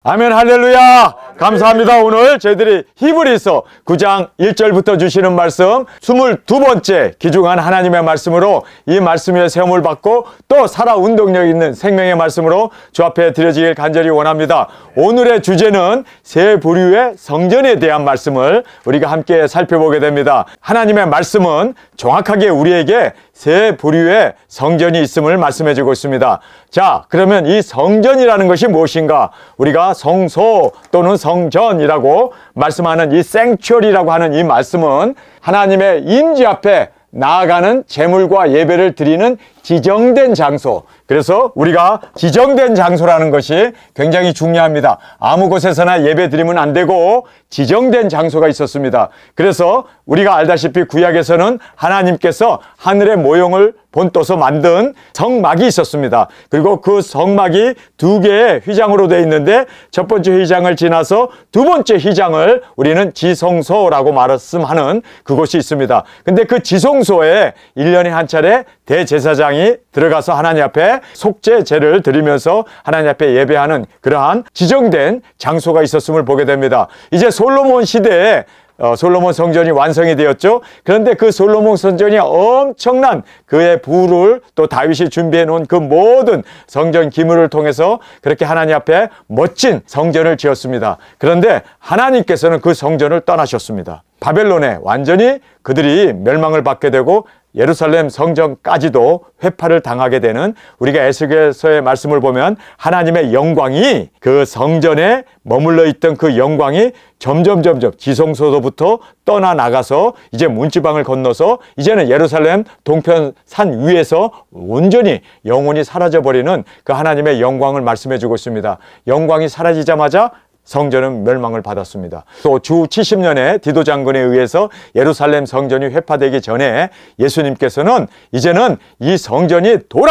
아멘. 할렐루야. 감사합니다. 오늘 저희들이 히브리서 9장 1절부터 주시는 말씀 22번째 귀중한 하나님의 말씀으로 이 말씀 위에 세움을 받고 또 살아 운동력 있는 생명의 말씀으로 주 앞에 드려지길 간절히 원합니다. 오늘의 주제는 세 부류의 성전에 대한 말씀을 우리가 함께 살펴보게 됩니다. 하나님의 말씀은 정확하게 우리에게 세 부류의 성전이 있음을 말씀해 주고 있습니다. 자, 그러면 이 성전이라는 것이 무엇인가? 우리가 성소 또는 성전이라고 말씀하는 이 생츄어리라고 하는 이 말씀은 하나님의 임재 앞에 나아가는 제물과 예배를 드리는 지정된 장소. 그래서 우리가 지정된 장소라는 것이 굉장히 중요합니다. 아무 곳에서나 예배 드리면 안 되고 지정된 장소가 있었습니다. 그래서 우리가 알다시피 구약에서는 하나님께서 하늘의 모형을 본떠서 만든 성막이 있었습니다. 그리고 그 성막이 두 개의 휘장으로 되어 있는데 첫 번째 휘장을 지나서 두 번째 휘장을 우리는 지성소라고 말씀하는 그곳이 있습니다. 근데 그 지성소에 1년에 한 차례 대제사장이 들어가서 하나님 앞에 속죄제를 드리면서 하나님 앞에 예배하는 그러한 지정된 장소가 있었음을 보게 됩니다. 이제 솔로몬 시대에 솔로몬 성전이 완성이 되었죠. 그런데 그 솔로몬 성전이 엄청난 그의 부를 또 다윗이 준비해 놓은 그 모든 성전 기물을 통해서 그렇게 하나님 앞에 멋진 성전을 지었습니다. 그런데 하나님께서는 그 성전을 떠나셨습니다. 바벨론에 완전히 그들이 멸망을 받게 되고 예루살렘 성전까지도 회파를 당하게 되는, 우리가 에스겔서의 말씀을 보면 하나님의 영광이 그 성전에 머물러 있던 그 영광이 점점 지성소로부터 떠나나가서 이제 문지방을 건너서 이제는 예루살렘 동편 산 위에서 온전히 영원히 사라져버리는 그 하나님의 영광을 말씀해 주고 있습니다. 영광이 사라지자마자 성전은 멸망을 받았습니다. 또 주 70년의 디도 장군에 의해서 예루살렘 성전이 회파되기 전에 예수님께서는 이제는 이 성전이 돌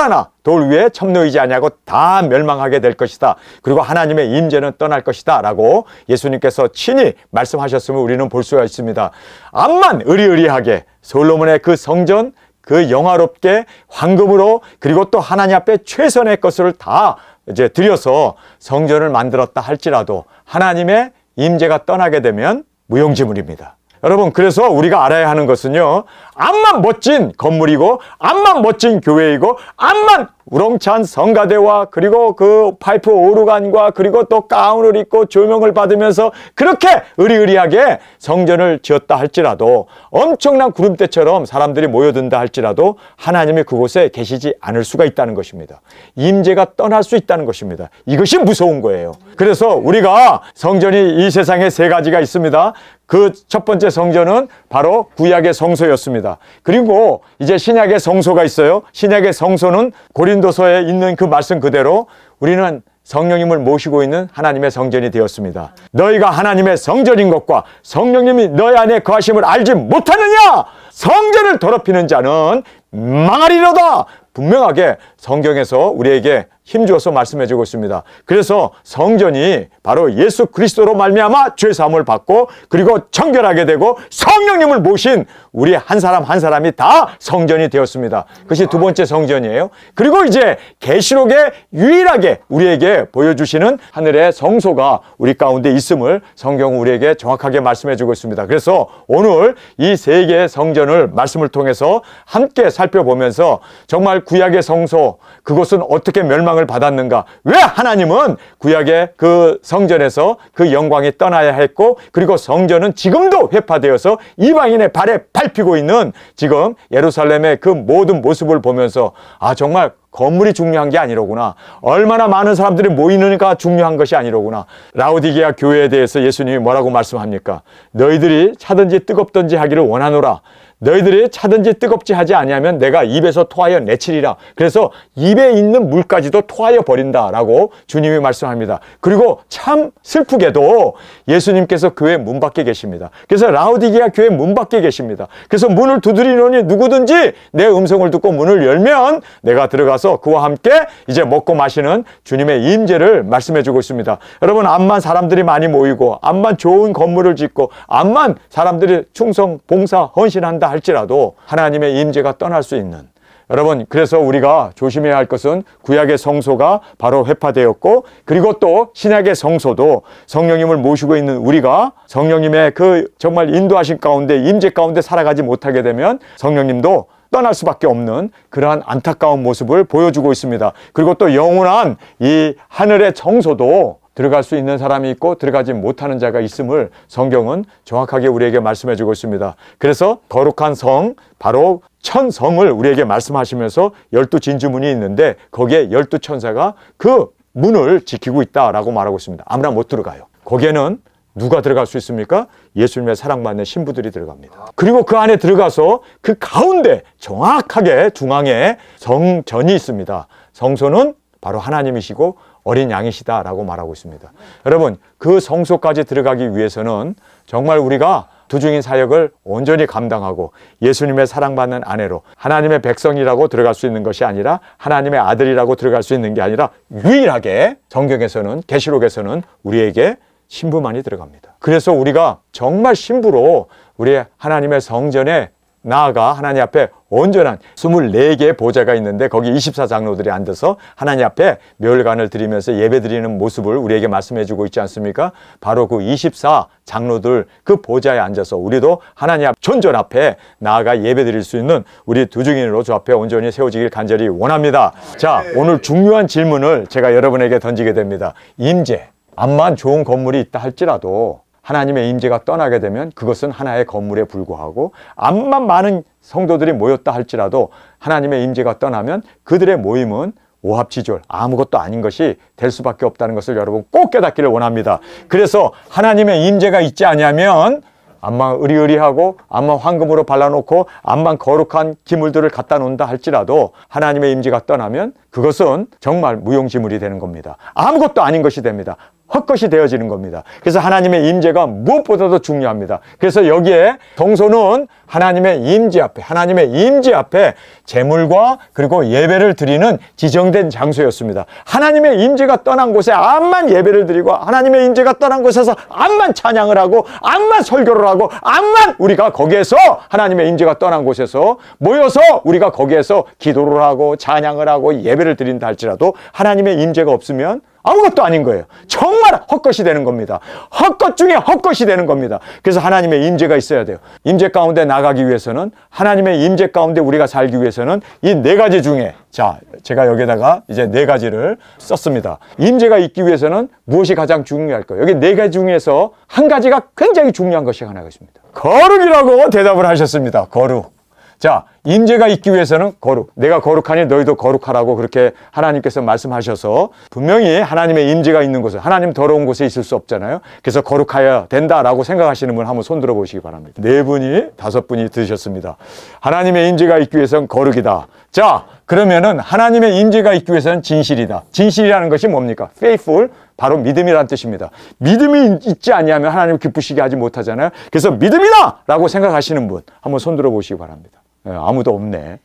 위에 첨놓이지 아니하고 다 멸망하게 될 것이다. 그리고 하나님의 임재는 떠날 것이다 라고 예수님께서 친히 말씀하셨음을 우리는 볼 수가 있습니다. 암만 의리의리하게 솔로몬의 그 성전 그 영화롭게 황금으로 그리고 또 하나님 앞에 최선의 것을 다 이제 들여서 성전을 만들었다 할지라도 하나님의 임재가 떠나게 되면 무용지물입니다. 여러분, 그래서 우리가 알아야 하는 것은요, 암만 멋진 건물이고 암만 멋진 교회이고 암만 우렁찬 성가대와 그리고 그 파이프 오르간과 그리고 또 가운을 입고 조명을 받으면서 그렇게 의리의리하게 성전을 지었다 할지라도, 엄청난 구름대처럼 사람들이 모여든다 할지라도 하나님이 그곳에 계시지 않을 수가 있다는 것입니다. 임재가 떠날 수 있다는 것입니다. 이것이 무서운 거예요. 그래서 우리가 성전이 이 세상에 세 가지가 있습니다. 그 첫 번째 성전은 바로 구약의 성소였습니다. 그리고 이제 신약의 성소가 있어요. 신약의 성소는 고린도서에 있는 그 말씀 그대로 우리는 성령님을 모시고 있는 하나님의 성전이 되었습니다. 너희가 하나님의 성전인 것과 성령님이 너희 안에 거하심을 알지 못하느냐? 성전을 더럽히는 자는 망하리로다. 분명하게 성경에서 우리에게 힘주어서 말씀해 주고 있습니다. 그래서 성전이 바로 예수 그리스도로 말미암아 죄 사함을 받고 그리고 정결하게 되고 성령님을 모신 우리 한 사람 한 사람이 다 성전이 되었습니다. 그것이 두 번째 성전이에요. 그리고 이제 계시록에 유일하게 우리에게 보여주시는 하늘의 성소가 우리 가운데 있음을 성경은 우리에게 정확하게 말씀해 주고 있습니다. 그래서 오늘 이 세 개의 성전을 말씀을 통해서 함께 살펴보면서 정말 구약의 성소, 그것은 어떻게 멸망을 받았는가? 왜 하나님은 구약의 그 성전에서 그 영광이 떠나야 했고, 그리고 성전은 지금도 회파되어서 이방인의 발에 밟히고 있는 지금 예루살렘의 그 모든 모습을 보면서 정말 건물이 중요한 게 아니로구나. 얼마나 많은 사람들이 모이는가 중요한 것이 아니로구나. 라오디게아 교회에 대해서 예수님이 뭐라고 말씀합니까? 너희들이 차든지 뜨겁든지 하기를 원하노라. 너희들이 차든지 뜨겁지 하지 아니하면 내가 입에서 토하여 내치리라. 그래서 입에 있는 물까지도 토하여 버린다라고 주님이 말씀합니다. 그리고 참 슬프게도 예수님께서 교회 문 밖에 계십니다. 그래서 라오디게아 교회 문 밖에 계십니다. 그래서 문을 두드리노니 누구든지 내 음성을 듣고 문을 열면 내가 들어가서 그와 함께 이제 먹고 마시는 주님의 임재를 말씀해 주고 있습니다. 여러분, 암만 사람들이 많이 모이고 암만 좋은 건물을 짓고 암만 사람들이 충성, 봉사, 헌신한다 할지라도 하나님의 임재가 떠날 수 있는, 여러분, 그래서 우리가 조심해야 할 것은 구약의 성소가 바로 회파되었고, 그리고 또 신약의 성소도 성령님을 모시고 있는 우리가 성령님의 그 정말 인도하신 가운데, 임재 가운데 살아가지 못하게 되면 성령님도 떠날 수밖에 없는 그러한 안타까운 모습을 보여주고 있습니다. 그리고 또 영원한 이 하늘의 성소도 들어갈 수 있는 사람이 있고 들어가지 못하는 자가 있음을 성경은 정확하게 우리에게 말씀해 주고 있습니다. 그래서 거룩한 성, 바로 천성을 우리에게 말씀하시면서 12진주문이 있는데 거기에 12천사가 그 문을 지키고 있다라고 말하고 있습니다. 아무나 못 들어가요. 거기에는 누가 들어갈 수 있습니까? 예수님의 사랑받는 신부들이 들어갑니다. 그리고 그 안에 들어가서 그 가운데 정확하게 중앙에 성전이 있습니다. 성소는 바로 하나님이시고 어린 양이시다라고 말하고 있습니다. 여러분, 그 성소까지 들어가기 위해서는 정말 우리가 두중인 사역을 온전히 감당하고 예수님의 사랑받는 아내로 하나님의 백성이라고 들어갈 수 있는 것이 아니라 하나님의 아들이라고 들어갈 수 있는 게 아니라 유일하게 성경에서는, 계시록에서는 우리에게 신부만이 들어갑니다. 그래서 우리가 정말 신부로 우리 하나님의 성전에 나아가 하나님 앞에 온전한 24개의 보좌가 있는데 거기 24장로들이 앉아서 하나님 앞에 멸관을 드리면서 예배드리는 모습을 우리에게 말씀해 주고 있지 않습니까? 바로 그 24장로들 그 보좌에 앉아서 우리도 하나님 존전 앞에 나아가 예배드릴 수 있는 우리 두중인으로 주 앞에 온전히 세워지길 간절히 원합니다. 자, 오늘 중요한 질문을 제가 여러분에게 던지게 됩니다. 임재, 암만 좋은 건물이 있다 할지라도 하나님의 임재가 떠나게 되면 그것은 하나의 건물에 불과하고, 암만 많은 성도들이 모였다 할지라도 하나님의 임재가 떠나면 그들의 모임은 오합지졸, 아무것도 아닌 것이 될 수밖에 없다는 것을 여러분 꼭 깨닫기를 원합니다. 그래서 하나님의 임재가 있지 않으면 암만 의리의리하고 암만 황금으로 발라놓고 암만 거룩한 기물들을 갖다 놓는다 할지라도 하나님의 임재가 떠나면 그것은 정말 무용지물이 되는 겁니다. 아무것도 아닌 것이 됩니다. 헛것이 되어지는 겁니다. 그래서 하나님의 임재가 무엇보다도 중요합니다. 그래서 여기에 성소는 하나님의 임재 앞에, 하나님의 임재 앞에 제물과 그리고 예배를 드리는 지정된 장소였습니다. 하나님의 임재가 떠난 곳에 암만 예배를 드리고 하나님의 임재가 떠난 곳에서 암만 찬양을 하고 암만 설교를 하고 암만 우리가 거기에서 하나님의 임재가 떠난 곳에서 모여서 우리가 거기에서 기도를 하고 찬양을 하고 예배를 드린다 할지라도 하나님의 임재가 없으면 아무것도 아닌 거예요. 정말 헛것이 되는 겁니다. 헛것 중에 헛것이 되는 겁니다. 그래서 하나님의 임재가 있어야 돼요. 임재 가운데 나가기 위해서는, 하나님의 임재 가운데 우리가 살기 위해서는 이 4가지 중에, 자, 제가 여기다가 이제 4가지를 썼습니다. 임재가 있기 위해서는 무엇이 가장 중요할까요? 여기 4가지 중에서 한 가지가 굉장히 중요한 것이 하나가 있습니다. 거룩이라고 대답을 하셨습니다. 거룩. 자, 임재가 있기 위해서는 거룩. 내가 거룩하니 너희도 거룩하라고 그렇게 하나님께서 말씀하셔서 분명히 하나님의 임재가 있는 곳에, 하나님 더러운 곳에 있을 수 없잖아요. 그래서 거룩하여야 된다라고 생각하시는 분 한번 손 들어보시기 바랍니다. 4분이, 5분이 드셨습니다. 하나님의 임재가 있기 위해서는 거룩이다. 자, 그러면은 하나님의 임재가 있기 위해서는 진실이다. 진실이라는 것이 뭡니까? faithful, 바로 믿음이란 뜻입니다. 믿음이 있지 아니하면 하나님을 기쁘시게 하지 못하잖아요. 그래서 믿음이다! 라고 생각하시는 분 한번 손 들어보시기 바랍니다. 아무도 없네.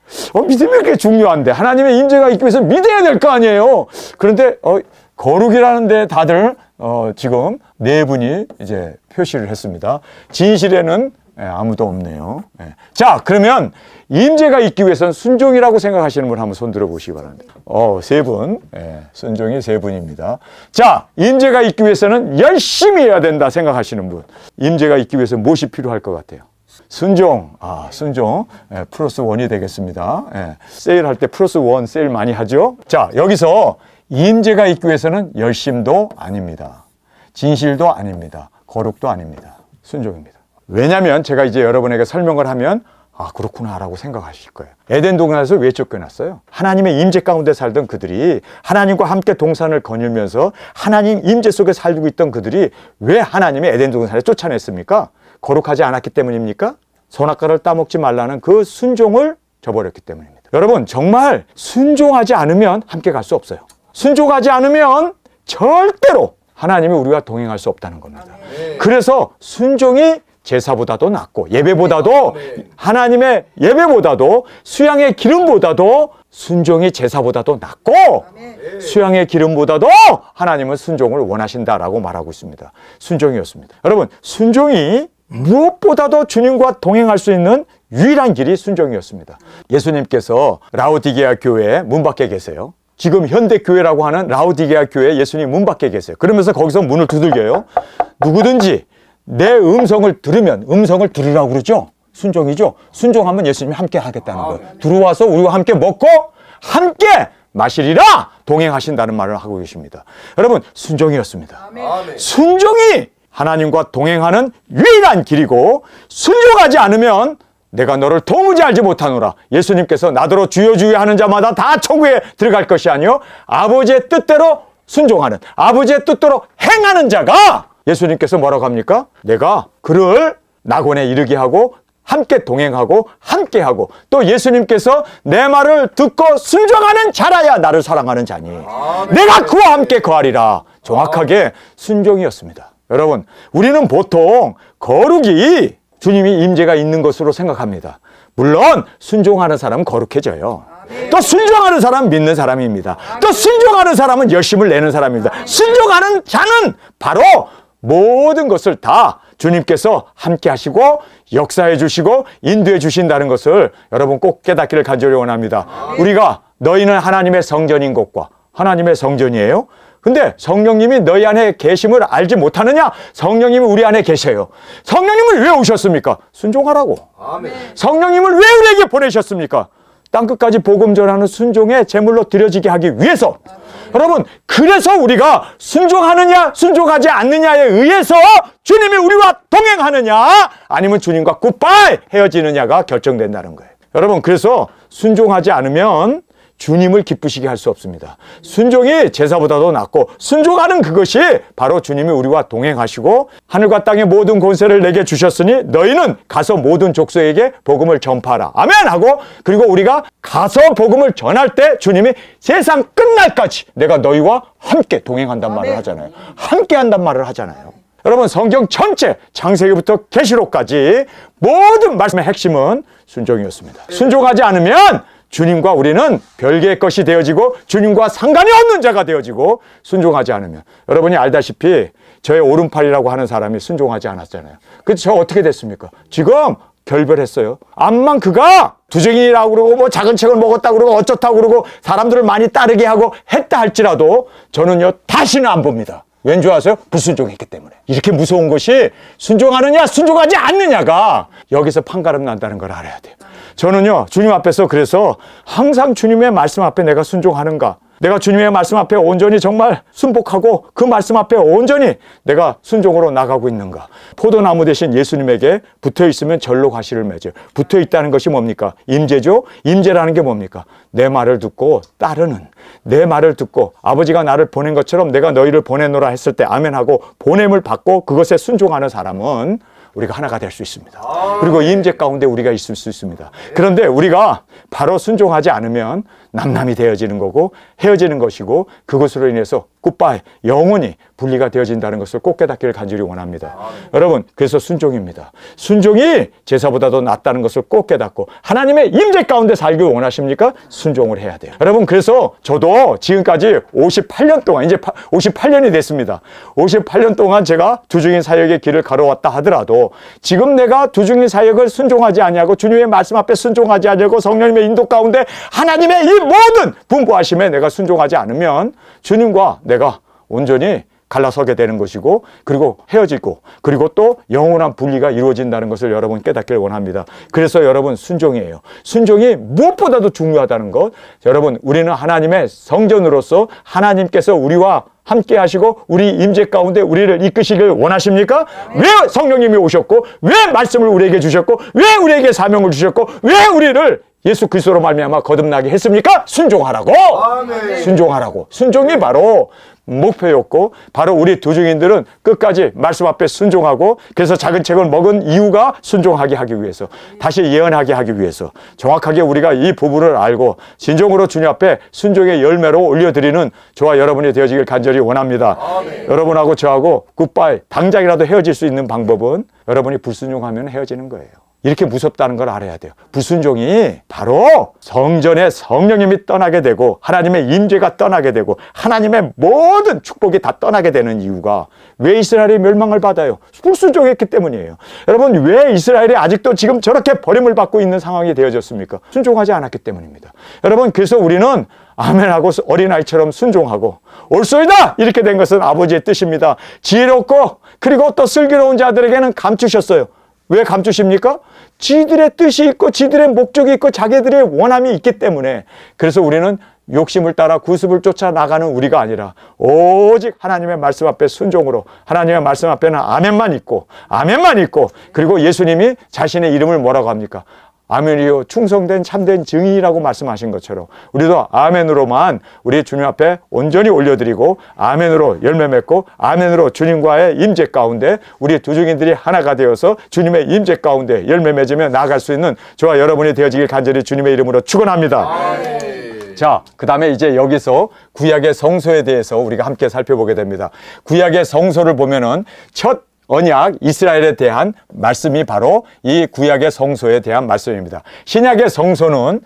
믿음이 그렇게 중요한데 하나님의 임재가 있기 위해서 믿어야 될 거 아니에요. 그런데 거룩이라는데 다들 지금 4분이 이제 표시를 했습니다. 진실에는 아무도 없네요. 자, 그러면 임재가 있기 위해서는 순종이라고 생각하시는 분 한번 손 들어보시기 바랍니다. 3분. 순종이 3분입니다. 자, 임재가 있기 위해서는 열심히 해야 된다 생각하시는 분. 임재가 있기 위해서 무엇이 필요할 것 같아요? 순종. 순종. 플러스 1이 되겠습니다. 세일할 때 플러스 1 세일 많이 하죠? 자, 여기서 임재가 있기 위해서는 열심도 아닙니다. 진실도 아닙니다. 거룩도 아닙니다. 순종입니다. 왜냐하면 제가 이제 여러분에게 설명을 하면 그렇구나 라고 생각하실 거예요. 에덴 동산에서 왜 쫓겨났어요? 하나님의 임재 가운데 살던 그들이, 하나님과 함께 동산을 거닐면서 하나님 임재 속에 살고 있던 그들이 왜 하나님의 에덴 동산에 쫓아냈습니까? 거룩하지 않았기 때문입니까? 선악과를 따먹지 말라는 그 순종을 저버렸기 때문입니다. 여러분, 정말 순종하지 않으면 함께 갈 수 없어요. 순종하지 않으면 절대로 하나님이 우리와 동행할 수 없다는 겁니다. 그래서 순종이 제사보다도 낫고, 예배보다도, 하나님의 예배보다도, 수양의 기름보다도 순종이 제사보다도 낫고, 수양의 기름보다도 하나님은 순종을 원하신다라고 말하고 있습니다. 순종이었습니다. 여러분, 순종이 무엇보다도 주님과 동행할 수 있는 유일한 길이 순종이었습니다. 예수님께서 라오디게아 교회 문 밖에 계세요. 지금 현대교회라고 하는 라오디게아 교회 예수님 문 밖에 계세요. 그러면서 거기서 문을 두들겨요. 누구든지 내 음성을 들으면, 음성을 들으라고 그러죠. 순종이죠. 순종하면 예수님이 함께 하겠다는 거예요. 들어와서 우리와 함께 먹고 함께 마시리라 동행하신다는 말을 하고 계십니다. 여러분, 순종이었습니다. 순종이 하나님과 동행하는 유일한 길이고, 순종하지 않으면 내가 너를 도무지 알지 못하노라. 예수님께서 나더러 주여 주여 하는 자마다 다 천국에 들어갈 것이 아니요 아버지의 뜻대로 순종하는, 아버지의 뜻대로 행하는 자가, 예수님께서 뭐라고 합니까? 내가 그를 낙원에 이르게 하고 함께 동행하고 함께하고, 또 예수님께서 내 말을 듣고 순종하는 자라야 나를 사랑하는 자니 내가 그와 함께 거하리라. 정확하게 순종이었습니다. 여러분, 우리는 보통 거룩이 주님이 임재가 있는 것으로 생각합니다. 물론 순종하는 사람은 거룩해져요. 또 순종하는 사람은 믿는 사람입니다. 또 순종하는 사람은 열심을 내는 사람입니다. 순종하는 자는 바로 모든 것을 다 주님께서 함께 하시고 역사해 주시고 인도해 주신다는 것을 여러분 꼭 깨닫기를 간절히 원합니다. 우리가 너희는 하나님의 성전인 것과, 하나님의 성전이에요. 근데 성령님이 너희 안에 계심을 알지 못하느냐? 성령님이 우리 안에 계셔요. 성령님을 왜 오셨습니까? 순종하라고. 아멘. 성령님을 왜 우리에게 보내셨습니까? 땅끝까지 복음 전하는 순종의 제물로 드려지게 하기 위해서. 여러분, 그래서 우리가 순종하느냐 순종하지 않느냐에 의해서 주님이 우리와 동행하느냐 아니면 주님과 굿바이 헤어지느냐가 결정된다는 거예요. 여러분, 그래서 순종하지 않으면 주님을 기쁘시게 할 수 없습니다. 순종이 제사보다도 낫고, 순종하는 그것이 바로 주님이 우리와 동행하시고 하늘과 땅의 모든 권세를 내게 주셨으니 너희는 가서 모든 족속에게 복음을 전파하라. 아멘 하고, 그리고 우리가 가서 복음을 전할 때 주님이 세상 끝날까지 내가 너희와 함께 동행한단 말을 하잖아요. 함께 한단 말을 하잖아요. 여러분, 성경 전체 창세기부터 계시록까지 모든 말씀의 핵심은 순종이었습니다. 순종하지 않으면 주님과 우리는 별개의 것이 되어지고 주님과 상관이 없는 자가 되어지고, 순종하지 않으면, 여러분이 알다시피 저의 오른팔이라고 하는 사람이 순종하지 않았잖아요. 그래서 저 어떻게 됐습니까? 지금 결별했어요. 암만 그가 두정인이라고 그러고 뭐 작은 책을 먹었다고 그러고 어쩌다고 그러고 사람들을 많이 따르게 하고 했다 할지라도 저는요 다시는 안 봅니다. 왠 줄 아세요? 불순종했기 때문에. 이렇게 무서운 것이 순종하느냐 순종하지 않느냐가 여기서 판가름 난다는 걸 알아야 돼요. 저는요 주님 앞에서 그래서 항상 주님의 말씀 앞에 내가 순종하는가, 내가 주님의 말씀 앞에 온전히 정말 순복하고 그 말씀 앞에 온전히 내가 순종으로 나가고 있는가. 포도나무 대신 예수님에게 붙어있으면 절로 가시를 맺어요. 붙어있다는 것이 뭡니까? 임재죠. 임재라는 게 뭡니까? 내 말을 듣고 따르는, 내 말을 듣고 아버지가 나를 보낸 것처럼 내가 너희를 보내노라 했을 때 아멘하고 보냄을 받고 그것에 순종하는 사람은 우리가 하나가 될 수 있습니다. 그리고 임재 가운데 우리가 있을 수 있습니다. 그런데 우리가 바로 순종하지 않으면 남남이 되어지는 거고 헤어지는 것이고, 그것으로 인해서 굿바이, 영원히 분리가 되어진다는 것을 꼭 깨닫기를 간절히 원합니다. 여러분, 그래서 순종입니다. 순종이 제사보다도 낫다는 것을 꼭 깨닫고, 하나님의 임재 가운데 살기 원하십니까? 순종을 해야 돼요. 여러분, 그래서 저도 지금까지 58년 동안, 이제 58년이 됐습니다. 58년 동안 제가 두중인 사역의 길을 걸어왔다 하더라도 지금 내가 두중인 사역을 순종하지 아니하고 주님의 말씀 앞에 순종하지 아니하고 성령님의 인도 가운데 하나님의 이 모든 분부하심에 내가 순종하지 않으면 주님과 내가 온전히 갈라서게 되는 것이고, 그리고 헤어지고, 그리고 또 영원한 분리가 이루어진다는 것을 여러분 깨닫기를 원합니다. 그래서 여러분, 순종이에요. 순종이 무엇보다도 중요하다는 것. 여러분, 우리는 하나님의 성전으로서 하나님께서 우리와 함께 하시고 우리 임재 가운데 우리를 이끄시길 원하십니까? 왜 성령님이 오셨고, 왜 말씀을 우리에게 주셨고, 왜 우리에게 사명을 주셨고, 왜 우리를 예수 그리스도로 말미암아 거듭나게 했습니까? 순종하라고. 아멘. 순종하라고. 순종이 바로 목표였고, 바로 우리 두중인들은 끝까지 말씀 앞에 순종하고, 그래서 작은 책을 먹은 이유가 순종하게 하기 위해서, 다시 예언하게 하기 위해서, 정확하게 우리가 이 부분을 알고 진정으로 주님 앞에 순종의 열매로 올려드리는 저와 여러분이 되어지길 간절히 원합니다. 아멘. 여러분하고 저하고 굿바이, 당장이라도 헤어질 수 있는 방법은 여러분이 불순종하면 헤어지는 거예요. 이렇게 무섭다는 걸 알아야 돼요. 불순종이 바로 성전에 성령님이 떠나게 되고 하나님의 임재가 떠나게 되고 하나님의 모든 축복이 다 떠나게 되는 이유가 왜 이스라엘이 멸망을 받아요? 불순종했기 때문이에요. 여러분, 왜 이스라엘이 아직도 지금 저렇게 버림을 받고 있는 상황이 되어졌습니까? 순종하지 않았기 때문입니다. 여러분, 그래서 우리는 아멘하고 어린아이처럼 순종하고 옳소이다 이렇게 된 것은 아버지의 뜻입니다. 지혜롭고 그리고 또 슬기로운 자들에게는 감추셨어요. 왜 감추십니까? 지들의 뜻이 있고 지들의 목적이 있고 자기들의 원함이 있기 때문에. 그래서 우리는 욕심을 따라 구습을 쫓아 나가는 우리가 아니라 오직 하나님의 말씀 앞에 순종으로 하나님의 말씀 앞에는 아멘만 있고 그리고 예수님이 자신의 이름을 뭐라고 합니까? 아멘이요 충성된 참된 증인이라고 말씀하신 것처럼 우리도 아멘으로만 우리 주님 앞에 온전히 올려드리고 아멘으로 열매 맺고 아멘으로 주님과의 임재 가운데 우리 두 증인들이 하나가 되어서 주님의 임재 가운데 열매 맺으며 나아갈 수 있는 저와 여러분이 되어지길 간절히 주님의 이름으로 축원합니다. 자, 그 다음에 이제 여기서 구약의 성소에 대해서 우리가 함께 살펴보게 됩니다. 구약의 성소를 보면은 첫 언약 이스라엘에 대한 말씀이 바로 이 구약의 성소에 대한 말씀입니다. 신약의 성소는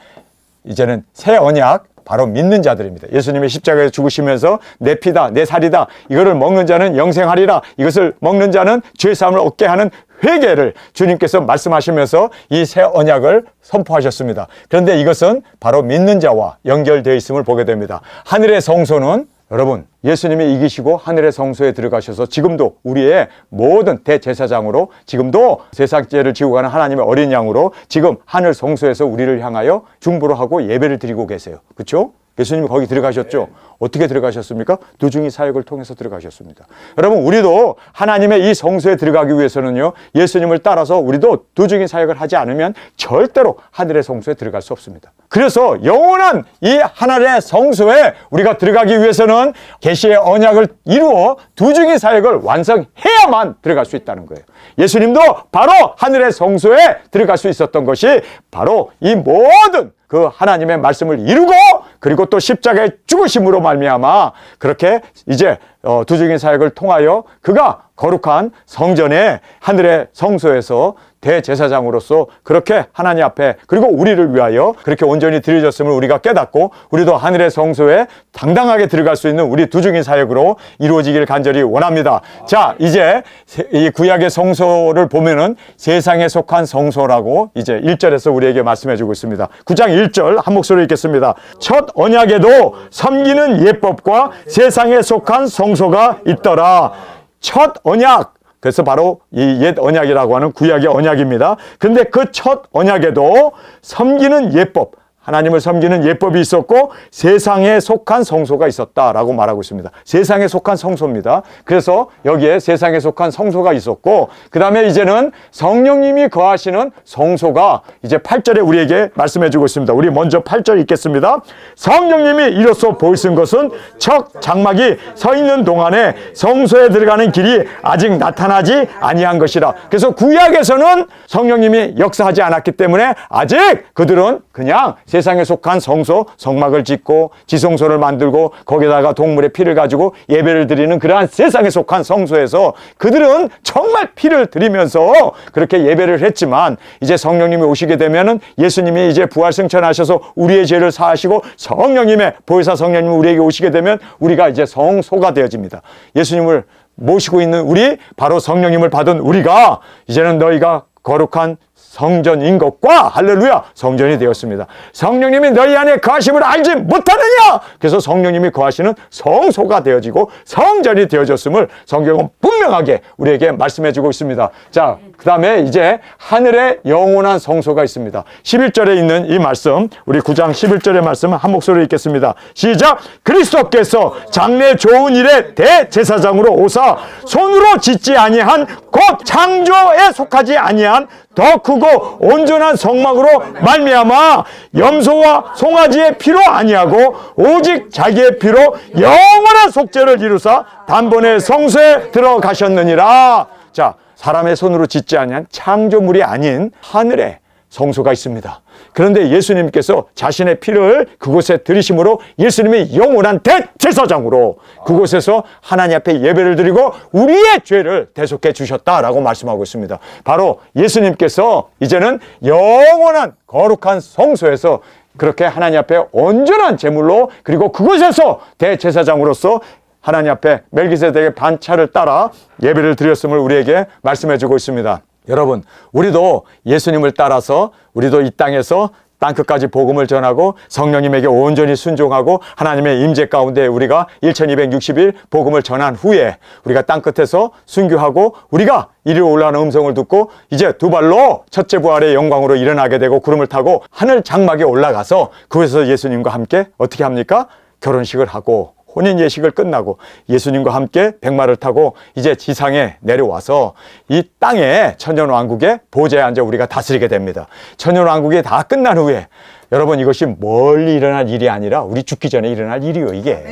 이제는 새 언약 바로 믿는 자들입니다. 예수님이 십자가에 죽으시면서 내 피다 내 살이다 이거를 먹는 자는 영생하리라 이것을 먹는 자는 죄사함을 얻게 하는 회개를 주님께서 말씀하시면서 이 새 언약을 선포하셨습니다. 그런데 이것은 바로 믿는 자와 연결되어 있음을 보게 됩니다. 하늘의 성소는 여러분 예수님이 이기시고 하늘의 성소에 들어가셔서 지금도 우리의 모든 대제사장으로 지금도 세상 죄를 지고 가는 하나님의 어린 양으로 지금 하늘 성소에서 우리를 향하여 중보를 하고 예배를 드리고 계세요. 그렇죠? 예수님이 거기 들어가셨죠? 어떻게 들어가셨습니까? 두중이 사역을 통해서 들어가셨습니다. 여러분 우리도 하나님의 이 성소에 들어가기 위해서는요 예수님을 따라서 우리도 두중이 사역을 하지 않으면 절대로 하늘의 성소에 들어갈 수 없습니다. 그래서 영원한 이 하늘의 성소에 우리가 들어가기 위해서는 계시의 언약을 이루어 두중이 사역을 완성해야만 들어갈 수 있다는 거예요. 예수님도 바로 하늘의 성소에 들어갈 수 있었던 것이 바로 이 모든 그 하나님의 말씀을 이루고 그리고 또 십자가의 죽으심으로 말미암아 그렇게 이제 두중인 사역을 통하여 그가 거룩한 성전에 하늘의 성소에서 대제사장으로서 그렇게 하나님 앞에 그리고 우리를 위하여 그렇게 온전히 드려졌음을 우리가 깨닫고 우리도 하늘의 성소에 당당하게 들어갈 수 있는 우리 두중인 사역으로 이루어지길 간절히 원합니다. 자, 이제 이 구약의 성소를 보면은 세상에 속한 성소라고 이제 1절에서 우리에게 말씀해 주고 있습니다. 9장 1절 한 목소리로 읽겠습니다. 첫 언약에도 섬기는 예법과 세상에 속한 성소가 있더라. 첫 언약, 그래서 바로 이 옛 언약이라고 하는 구약의 언약입니다. 근데 그 첫 언약에도 섬기는 예법, 하나님을 섬기는 예법이 있었고 세상에 속한 성소가 있었다라고 말하고 있습니다. 세상에 속한 성소입니다. 그래서 여기에 세상에 속한 성소가 있었고 그 다음에 이제는 성령님이 거하시는 성소가 이제 8절에 우리에게 말씀해 주고 있습니다. 우리 먼저 8절 읽겠습니다. 성령님이 이로써 보이신 것은 첫 장막이 서 있는 동안에 성소에 들어가는 길이 아직 나타나지 아니한 것이라. 그래서 구약에서는 성령님이 역사하지 않았기 때문에 아직 그들은 그냥 세상에 속한 성소, 성막을 짓고 지성소를 만들고 거기다가 동물의 피를 가지고 예배를 드리는 그러한 세상에 속한 성소에서 그들은 정말 피를 드리면서 그렇게 예배를 했지만 이제 성령님이 오시게 되면은 예수님이 이제 부활승천하셔서 우리의 죄를 사하시고 성령님의 보혜사 성령님이 우리에게 오시게 되면 우리가 이제 성소가 되어집니다. 예수님을 모시고 있는 우리, 바로 성령님을 받은 우리가 이제는 너희가 거룩한 성전인 것과 할렐루야 성전이 되었습니다. 성령님이 너희 안에 거하심을 알지 못하느냐? 그래서 성령님이 거하시는 성소가 되어지고 성전이 되어졌음을 성경은 분명하게 우리에게 말씀해 주고 있습니다. 자, 그 다음에 이제 하늘에 영원한 성소가 있습니다. 11절에 있는 이 말씀, 우리 9장 11절의 말씀 한 목소리로 읽겠습니다. 시작! 그리스도께서 장래 좋은 일의 대제사장으로 오사 손으로 짓지 아니한 곧 창조에 속하지 아니한 더 크고 온전한 성막으로 말미암아 염소와 송아지의 피로 아니하고 오직 자기의 피로 영원한 속죄를 이루사 단번에 성소에 들어가셨느니라. 자, 사람의 손으로 짓지 아니한 창조물이 아닌 하늘에 성소가 있습니다. 그런데 예수님께서 자신의 피를 그곳에 들이심으로 예수님이 영원한 대제사장으로 그곳에서 하나님 앞에 예배를 드리고 우리의 죄를 대속해 주셨다라고 말씀하고 있습니다. 바로 예수님께서 이제는 영원한 거룩한 성소에서 그렇게 하나님 앞에 온전한 제물로 그리고 그곳에서 대제사장으로서 하나님 앞에 멜기세덱의 반차를 따라 예배를 드렸음을 우리에게 말씀해 주고 있습니다. 여러분, 우리도 예수님을 따라서 우리도 이 땅에서 땅끝까지 복음을 전하고 성령님에게 온전히 순종하고 하나님의 임재 가운데 우리가 1260일 복음을 전한 후에 우리가 땅끝에서 순교하고 우리가 이리로 올라오는 음성을 듣고 이제 두 발로 첫째 부활의 영광으로 일어나게 되고 구름을 타고 하늘 장막에 올라가서 그곳에서 예수님과 함께 어떻게 합니까? 결혼식을 하고 혼인 예식을 끝나고 예수님과 함께 백마를 타고 이제 지상에 내려와서 이 땅에 천년왕국의 보좌에 앉아 우리가 다스리게 됩니다. 천년왕국이 다 끝난 후에 여러분, 이것이 멀리 일어날 일이 아니라 우리 죽기 전에 일어날 일이요. 이게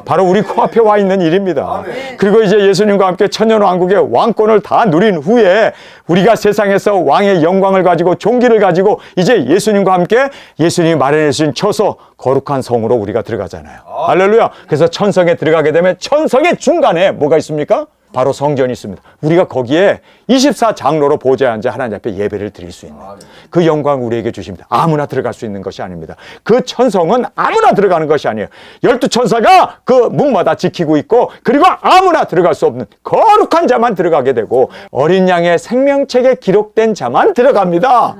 바로 우리 코앞에 와 있는 일입니다. 그리고 이제 예수님과 함께 천년왕국의 왕권을 다 누린 후에 우리가 세상에서 왕의 영광을 가지고 종기를 가지고 이제 예수님과 함께 예수님이 마련해 주신 처소 거룩한 성으로 우리가 들어가잖아요. 할렐루야. 그래서 천성에 들어가게 되면 천성의 중간에 뭐가 있습니까? 바로 성전이 있습니다. 우리가 거기에 24장로로 보좌에 앉아 하나님 앞에 예배를 드릴 수 있는 그 영광 우리에게 주십니다. 아무나 들어갈 수 있는 것이 아닙니다. 그 천성은 아무나 들어가는 것이 아니에요. 12천사가 그 문마다 지키고 있고 그리고 아무나 들어갈 수 없는 거룩한 자만 들어가게 되고 어린 양의 생명책에 기록된 자만 들어갑니다.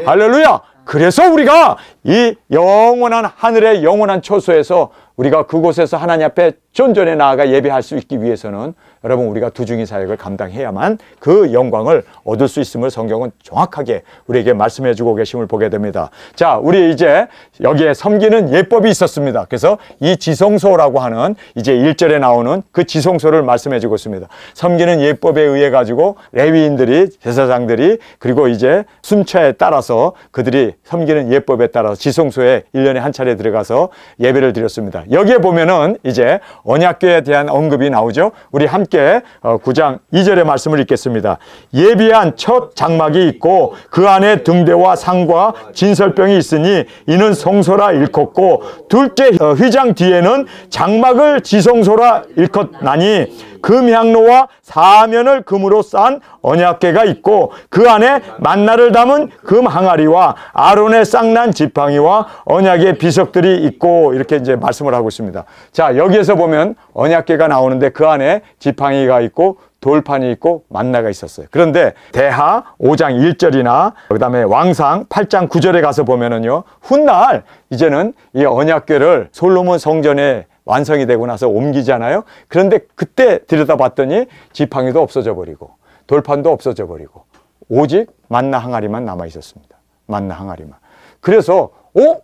할렐루야. 그래서 우리가 이 영원한 하늘의 영원한 초소에서 우리가 그곳에서 하나님 앞에 존전에 나아가 예배할 수 있기 위해서는 여러분 우리가 두중이 사역을 감당해야만 그 영광을 얻을 수 있음을 성경은 정확하게 우리에게 말씀해 주고 계심을 보게 됩니다. 자, 우리 이제 여기에 섬기는 예법이 있었습니다. 그래서 이 지성소라고 하는 이제 1절에 나오는 그 지성소를 말씀해 주고 있습니다. 섬기는 예법에 의해 가지고 레위인들이 제사장들이 그리고 이제 순차에 따라서 그들이 섬기는 예법에 따라서 지성소에 1년에 한 차례 들어가서 예배를 드렸습니다. 여기에 보면은 이제 언약궤에 대한 언급이 나오죠. 우리 함께 9장 2절의 말씀을 읽겠습니다. 예비한 첫 장막이 있고 그 안에 등대와 상과 진설병이 있으니 이는 성소라 일컫고 둘째 휘장 뒤에는 장막을 지성소라 일컫나니 금향로와 사면을 금으로 싼 언약궤가 있고 그 안에 만나를 담은 금 항아리와 아론의 쌍난 지팡이와 언약의 비석들이 있고 이렇게 이제 말씀을 하고 있습니다. 자, 여기에서 보면 언약궤가 나오는데 그 안에 지팡이가 있고 돌판이 있고 만나가 있었어요. 그런데 대하 5장 1절이나 그 다음에 왕상 8장 9절에 가서 보면은요, 훗날 이제는 이 언약궤를 솔로몬 성전에 완성이 되고 나서 옮기잖아요. 그런데 그때 들여다봤더니 지팡이도 없어져 버리고 돌판도 없어져 버리고 오직 만나 항아리만 남아 있었습니다. 만나 항아리만. 그래서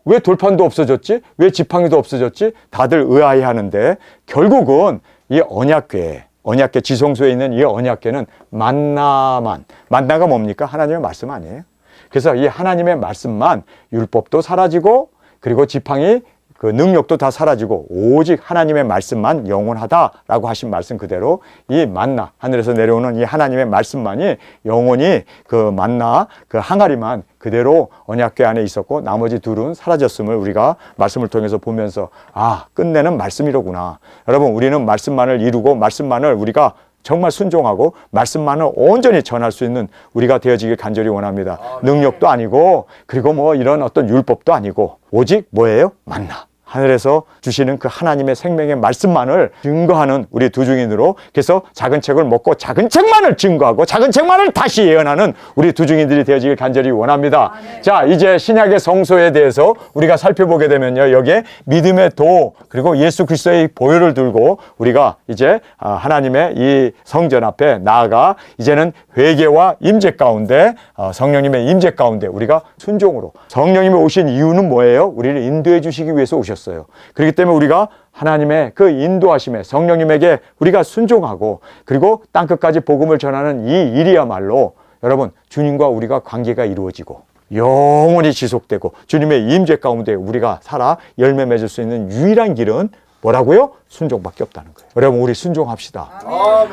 왜 돌판도 없어졌지? 왜 지팡이도 없어졌지? 다들 의아해하는데 결국은 이 언약궤 지성소에 있는 이 언약궤는 만나가 뭡니까? 하나님의 말씀 아니에요? 그래서 이 하나님의 말씀만 율법도 사라지고 그리고 지팡이 그 능력도 다 사라지고 오직 하나님의 말씀만 영원하다라고 하신 말씀 그대로 이 만나 하늘에서 내려오는 이 하나님의 말씀만이 영원히 그 만나 그 항아리만 그대로 언약궤 안에 있었고 나머지 둘은 사라졌음을 우리가 말씀을 통해서 보면서 끝내는 말씀이로구나. 여러분, 우리는 말씀만을 이루고 말씀만을 우리가 정말 순종하고 말씀만을 온전히 전할 수 있는 우리가 되어지길 간절히 원합니다. 능력도 아니고 그리고 뭐 이런 어떤 율법도 아니고 오직 뭐예요? 만나. 하늘에서 주시는 그 하나님의 생명의 말씀만을 증거하는 우리 두중인으로 그래서 작은 책을 먹고 작은 책만을 증거하고 작은 책만을 다시 예언하는 우리 두중인들이 되어지길 간절히 원합니다. 자, 이제 신약의 성소에 대해서 우리가 살펴보게 되면요, 여기에 믿음의 도 그리고 예수 그리스도의 보혈을 들고 우리가 이제 하나님의 이 성전 앞에 나아가 이제는 회개와 임재 가운데 성령님의 임재 가운데 우리가 순종으로 성령님이 오신 이유는 뭐예요? 우리를 인도해 주시기 위해서 오셨어요. 그렇기 때문에 우리가 하나님의 그 인도하심에 성령님에게 우리가 순종하고 그리고 땅끝까지 복음을 전하는 이 일이야말로 여러분 주님과 우리가 관계가 이루어지고 영원히 지속되고 주님의 임재 가운데 우리가 살아 열매 맺을 수 있는 유일한 길은 뭐라고요? 순종밖에 없다는 거예요. 여러분, 우리 순종합시다.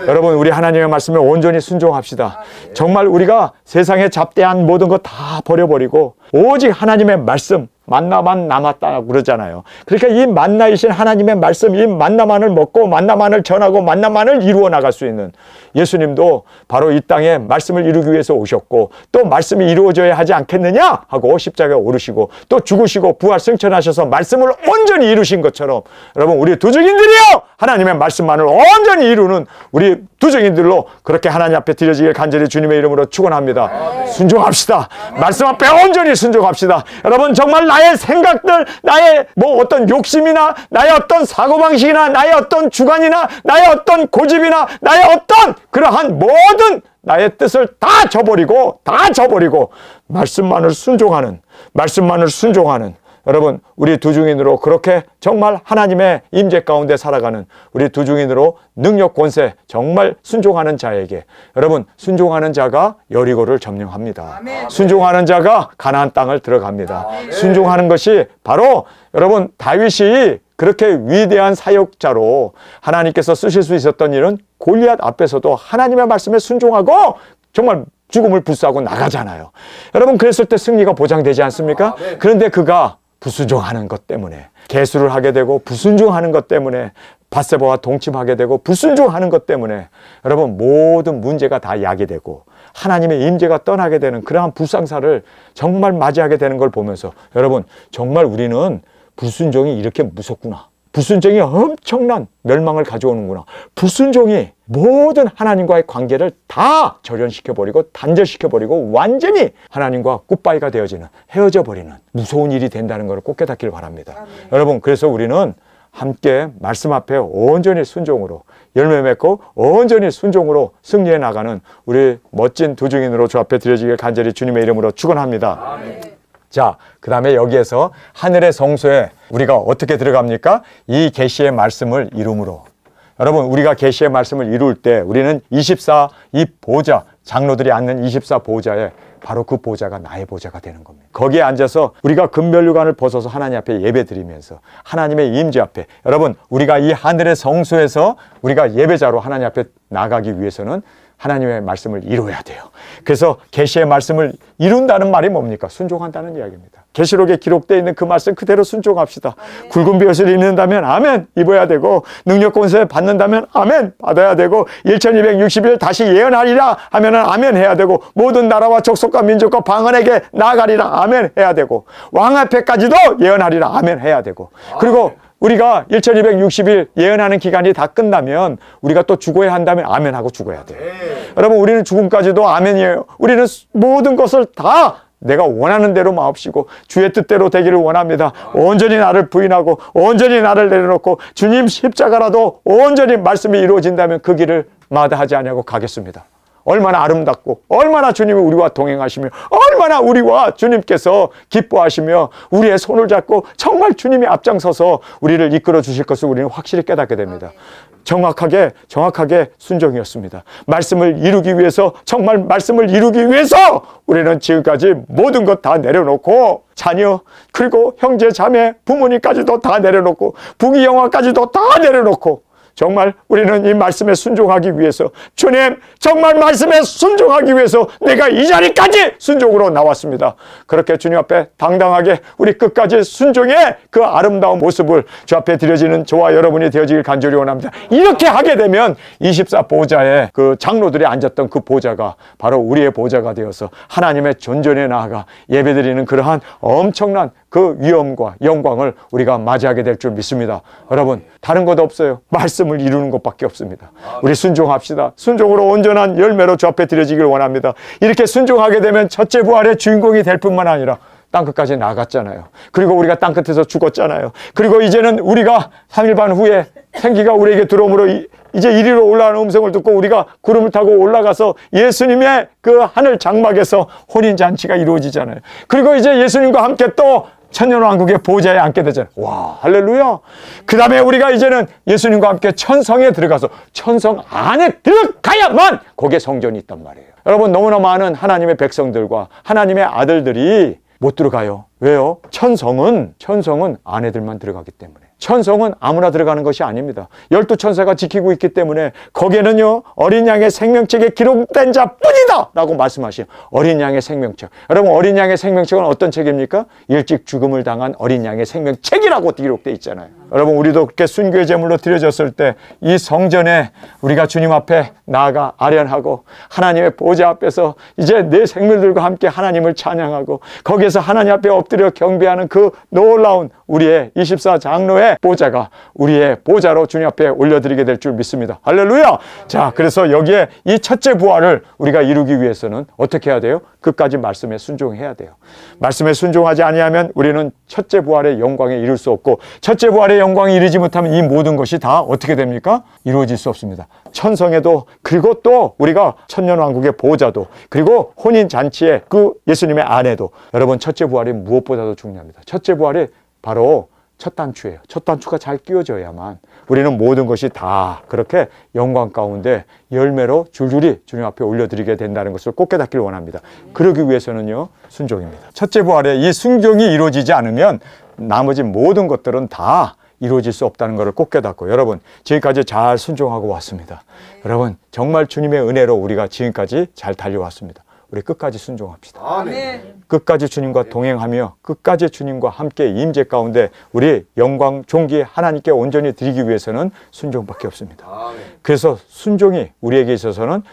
여러분, 우리 하나님의 말씀에 온전히 순종합시다. 정말 우리가 세상에 잡대한 모든 것 다 버려버리고 오직 하나님의 말씀 만나만 남았다고 그러잖아요. 그러니까 이 만나이신 하나님의 말씀, 이 만나만을 먹고 만나만을 전하고 만나만을 이루어 나갈 수 있는 예수님도 바로 이 땅에 말씀을 이루기 위해서 오셨고 또 말씀이 이루어져야 하지 않겠느냐 하고 십자가에 오르시고 또 죽으시고 부활 승천하셔서 말씀을 온전히 이루신 것처럼 여러분, 우리 두증인들이요 하나님의 말씀만을 온전히 이루는 우리 두증인들로 그렇게 하나님 앞에 드려지길 간절히 주님의 이름으로 축원합니다. 순종합시다. 말씀 앞에 온전히 순종합시다. 여러분, 정말 나의 생각들, 나의 어떤 욕심이나 나의 어떤 사고방식이나 나의 어떤 주관이나 나의 어떤 고집이나 나의 어떤 그러한 모든 나의 뜻을 다 저버리고 말씀만을 순종하는 여러분, 우리 두중인으로 그렇게 정말 하나님의 임재 가운데 살아가는 우리 두중인으로 능력 권세 정말 순종하는 자에게 여러분, 순종하는 자가 여리고를 점령합니다. 아멘. 순종하는 자가 가나안 땅을 들어갑니다. 아멘. 순종하는 것이 바로 여러분, 다윗이 그렇게 위대한 사역자로 하나님께서 쓰실 수 있었던 일은 골리앗 앞에서도 하나님의 말씀에 순종하고 정말 죽음을 불사하고 나가잖아요. 여러분, 그랬을 때 승리가 보장되지 않습니까? 그런데 그가 불순종하는 것 때문에 개수를 하게 되고 불순종하는 것 때문에 밧세바와 동침하게 되고 불순종하는 것 때문에 여러분, 모든 문제가 다 야기되고 하나님의 임재가 떠나게 되는 그러한 불상사를 정말 맞이하게 되는 걸 보면서 여러분, 정말 우리는 불순종이 이렇게 무섭구나. 불순종이 엄청난 멸망을 가져오는구나. 불순종이 모든 하나님과의 관계를 다 절연시켜버리고 단절시켜버리고 완전히 하나님과 굿바이가 되어지는, 헤어져버리는 무서운 일이 된다는 것을 꼭 깨닫기를 바랍니다. 여러분, 그래서 우리는 함께 말씀 앞에 온전히 순종으로 열매 맺고 온전히 순종으로 승리해 나가는 우리 멋진 두중인으로 주 앞에 드려지길 간절히 주님의 이름으로 축원합니다. 아멘. 자, 그 다음에 여기에서 하늘의 성소에 우리가 어떻게 들어갑니까? 이 계시의 말씀을 이룸으로. 여러분, 우리가 계시의 말씀을 이룰 때 우리는 24 이 보좌, 장로들이 앉는 24 보좌에 바로 그 보좌가 나의 보좌가 되는 겁니다. 거기에 앉아서 우리가 금면류관을 벗어서 하나님 앞에 예배 드리면서 하나님의 임재 앞에, 여러분, 우리가 이 하늘의 성소에서 우리가 예배자로 하나님 앞에 나가기 위해서는 하나님의 말씀을 이루어야 돼요. 그래서 계시의 말씀을 이룬다는 말이 뭡니까? 순종한다는 이야기입니다. 계시록에 기록되어 있는 그 말씀 그대로 순종합시다. 아멘. 굵은 벼슬을 입는다면 아멘 입어야 되고, 능력 권세 받는다면 아멘 받아야 되고, 1260일 다시 예언하리라 하면은 아멘 해야 되고, 모든 나라와 족속과 민족과 방언에게 나아가리라 아멘 해야 되고, 왕 앞에까지도 예언하리라 아멘 해야 되고, 그리고 우리가 1260일 예언하는 기간이 다 끝나면 우리가 또 죽어야 한다면 아멘하고 죽어야 돼요. 여러분, 우리는 죽음까지도 아멘이에요. 우리는 모든 것을 다 내가 원하는 대로 마옵시고 주의 뜻대로 되기를 원합니다. 온전히 나를 부인하고 온전히 나를 내려놓고 주님 십자가라도 온전히 말씀이 이루어진다면 그 길을 마다하지 아니하고 가겠습니다. 얼마나 아름답고 얼마나 주님이 우리와 동행하시며 얼마나 우리와 주님께서 기뻐하시며 우리의 손을 잡고 정말 주님이 앞장서서 우리를 이끌어 주실 것을 우리는 확실히 깨닫게 됩니다. 정확하게 순종이었습니다. 말씀을 이루기 위해서, 정말 말씀을 이루기 위해서 우리는 지금까지 모든 것 다 내려놓고, 자녀 그리고 형제 자매 부모님까지도 다 내려놓고, 부귀 영화까지도 다 내려놓고, 정말 우리는 이 말씀에 순종하기 위해서, 주님 정말 말씀에 순종하기 위해서 내가 이 자리까지 순종으로 나왔습니다. 그렇게 주님 앞에 당당하게 우리 끝까지 순종의 그 아름다운 모습을 주 앞에 드려지는 저와 여러분이 되어지길 간절히 원합니다. 이렇게 하게 되면 24 보좌에 그 장로들이 앉았던 그 보좌가 바로 우리의 보좌가 되어서 하나님의 존전에 나아가 예배드리는 그러한 엄청난 그 위엄과 영광을 우리가 맞이하게 될 줄 믿습니다. 여러분, 다른 것 없어요. 말씀을 이루는 것밖에 없습니다. 우리 순종합시다. 순종으로 온전한 열매로 주 앞에 드려지길 원합니다. 이렇게 순종하게 되면 첫째 부활의 주인공이 될 뿐만 아니라 땅끝까지 나갔잖아요. 그리고 우리가 땅끝에서 죽었잖아요. 그리고 이제는 우리가 3일 반 후에 생기가 우리에게 들어오므로 이제 이리로 올라가는 음성을 듣고 우리가 구름을 타고 올라가서 예수님의 그 하늘 장막에서 혼인잔치가 이루어지잖아요. 그리고 이제 예수님과 함께 또 천년왕국의 보좌에 앉게 되잖아요. 와, 할렐루야. 그 다음에 우리가 이제는 예수님과 함께 천성에 들어가서 천성 안에 들어가야만 거기에 성전이 있단 말이에요. 여러분, 너무나 많은 하나님의 백성들과 하나님의 아들들이 못 들어가요. 왜요? 천성은 아내들만 들어가기 때문에. 천성은 아무나 들어가는 것이 아닙니다. 12천사가 지키고 있기 때문에 거기에는요 어린 양의 생명책에 기록된 자뿐이다 라고 말씀하시요. 어린 양의 생명책. 여러분, 어린 양의 생명책은 어떤 책입니까? 일찍 죽음을 당한 어린 양의 생명책이라고 기록되어 있잖아요. 여러분, 우리도 그렇게 순교의 제물로 드려졌을 때 이 성전에 우리가 주님 앞에 나아가 아련하고 하나님의 보좌 앞에서 이제 내 생물들과 함께 하나님을 찬양하고 거기에서 하나님 앞에 엎드려 경배하는 그 놀라운 우리의 24장로의 보좌가 우리의 보좌로 주님 앞에 올려드리게 될 줄 믿습니다. 할렐루야! 자, 그래서 여기에 이 첫째 부활을 우리가 이루기 위해서는 어떻게 해야 돼요? 끝까지 말씀에 순종해야 돼요. 말씀에 순종하지 아니하면 우리는 첫째 부활의 영광에 이룰 수 없고, 첫째 부활의 영광에 이르지 못하면 이 모든 것이 다 어떻게 됩니까? 이루어질 수 없습니다. 천성에도, 그리고 또 우리가 천년왕국의 보좌도, 그리고 혼인잔치의 그 예수님의 아내도, 여러분, 첫째 부활이 무엇보다도 중요합니다. 첫째 부활이 바로 첫 단추예요. 첫 단추가 잘 끼워져야만 우리는 모든 것이 다 그렇게 영광 가운데 열매로 줄줄이 주님 앞에 올려드리게 된다는 것을 꼭 깨닫기를 원합니다. 그러기 위해서는요, 순종입니다. 첫째 부활에 이 순종이 이루어지지 않으면 나머지 모든 것들은 다 이루어질 수 없다는 것을 꼭 깨닫고, 여러분, 지금까지 잘 순종하고 왔습니다. 여러분, 정말 주님의 은혜로 우리가 지금까지 잘 달려왔습니다. 우리 끝까지 순종합시다. 아멘. 끝까지 주님과 동행하며 끝까지 주님과 함께 임재 가운데 우리 영광, 존귀 하나님께 온전히 드리기 위해서는 순종밖에 없습니다. 아멘. 그래서 순종이 우리에게 있어서는